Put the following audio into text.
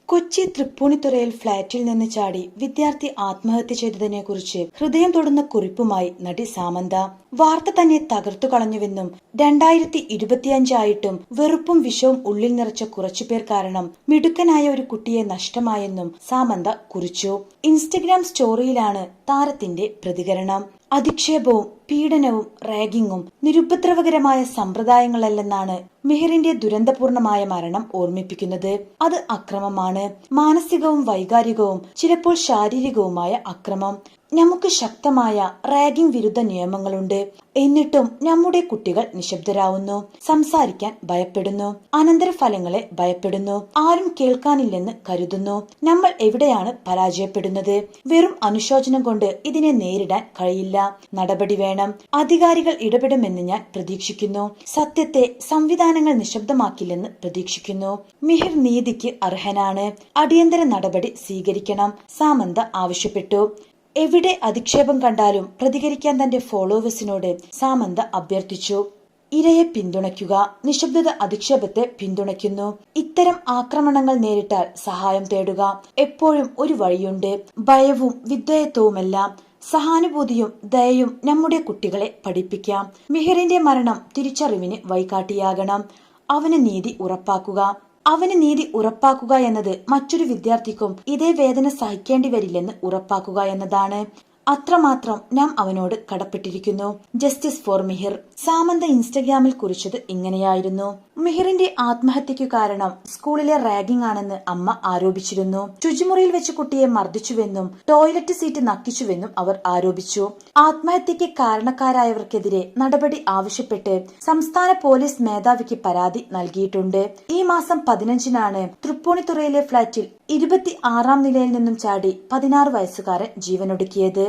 കൊച്ചി തൃപ്പൂണിത്തുറയിൽ ഫ്ളാറ്റിൽ നിന്ന് ചാടി വിദ്യാർത്ഥി ആത്മഹത്യ ചെയ്തതിനെക്കുറിച്ച് ഹൃദയം തൊടുന്ന കുറിപ്പുമായി നടി സാമന്ത. വാർത്ത തന്നെ തകർത്തു കളഞ്ഞുവെന്നും 2025 വെറുപ്പും വിഷവും ഉള്ളിൽ നിറച്ച കുറച്ചുപേർ കാരണം മിടുക്കനായ ഒരു കുട്ടിയെ നഷ്ടമായെന്നും സാമന്ത കുറിച്ചു. ഇൻസ്റ്റഗ്രാം സ്റ്റോറിയിലാണ് താരത്തിന്റെ പ്രതികരണം. അധിക്ഷേപവും പീഡനവും റാഗിങ്ങും നിരുപദ്രവകരമായ സമ്പ്രദായങ്ങളല്ലെന്നാണ് മിഹിറിന്റെ ദുരന്തപൂർണമായ മരണം ഓർമ്മിപ്പിക്കുന്നത്. അത് അക്രമമാണ്. മാനസികവും വൈകാരികവും ചിലപ്പോൾ ശാരീരികവുമായ അക്രമം. നമുക്ക് ശക്തമായ റാഗിംഗ് വിരുദ്ധ നിയമങ്ങളുണ്ട്. എന്നിട്ടും നമ്മുടെ കുട്ടികൾ നിശബ്ദരാവുന്നു, സംസാരിക്കാൻ ഭയപ്പെടുന്നു, അനന്തരഫലങ്ങളെ ഭയപ്പെടുന്നു, ആരും കേൾക്കാനില്ലെന്ന് കരുതുന്നു. നമ്മൾ എവിടെയാണ് പരാജയപ്പെടുന്നത്? വെറും അനുശോചനം കൊണ്ട് ഇതിനെ നേരിടാൻ കഴിയില്ല. നടപടി വേണം. അധികാരികൾ ഇടപെടുമെന്ന് ഞാൻ പ്രതീക്ഷിക്കുന്നു. സത്യത്തെ സംവിധാനങ്ങൾ നിശബ്ദമാക്കില്ലെന്ന് പ്രതീക്ഷിക്കുന്നു. മിഹിർ നീതിക്ക് അർഹനാണ്. അടിയന്തര നടപടി സ്വീകരിക്കണം, സാമന്ത ആവശ്യപ്പെട്ടു. എവിടെ അധിക്ഷേപം കണ്ടാലും പ്രതികരിക്കാൻ തന്റെ ഫോളോവേഴ്സിനോട് സാമന്ത അഭ്യർത്ഥിച്ചു. ഇരയെ പിന്തുണയ്ക്കുക. നിശബ്ദത അധിക്ഷേപത്തെ പിന്തുണയ്ക്കുന്നു. ഇത്തരം ആക്രമണങ്ങൾ നേരിട്ടാൽ സഹായം തേടുക. എപ്പോഴും ഒരു വഴിയുണ്ട്. ഭയവും വിധേയത്വവുമല്ല, സഹാനുഭൂതിയും ദയയും നമ്മുടെ കുട്ടികളെ പഠിപ്പിക്കാം. മിഹിറിന്റെ മരണം തിരിച്ചറിവിന് വഴികാട്ടിയാകണം. അവന് നീതി ഉറപ്പാക്കുക എന്നത് മറ്റൊരു വിദ്യാർത്ഥിക്കും ഇതേ വേദന സഹിക്കേണ്ടി വരില്ലെന്ന് ഉറപ്പാക്കുക എന്നതാണ്. അത്രമാത്രം നാം അവനോട് കടപ്പെട്ടിരിക്കുന്നു. Justice for Mihir. സാമന്ത ഇൻസ്റ്റഗ്രാമിൽ കുറിച്ചത് ഇങ്ങനെയായിരുന്നു. മിഹിറിന്റെ ആത്മഹത്യക്കു കാരണം സ്കൂളിലെ റാഗിംഗ് ആണെന്ന് അമ്മ ആരോപിച്ചിരുന്നു. ശുചിമുറിയിൽ വെച്ച് കുട്ടിയെ മർദ്ദിച്ചുവെന്നും ടോയ്ലറ്റ് സീറ്റ് നക്കിച്ചുവെന്നും അവർ ആരോപിച്ചു. ആത്മഹത്യക്ക് കാരണക്കാരായവർക്കെതിരെ നടപടി ആവശ്യപ്പെട്ട് സംസ്ഥാന പോലീസ് മേധാവിക്ക് പരാതി നൽകിയിട്ടുണ്ട്. ഈ മാസം 15-നാണ് തൃപ്പൂണിത്തുറയിലെ ഫ്ളാറ്റിൽ 26-ാം നിലയിൽ നിന്നും ചാടി 16 വയസ്സുകാരൻ ജീവനൊടുക്കിയത്.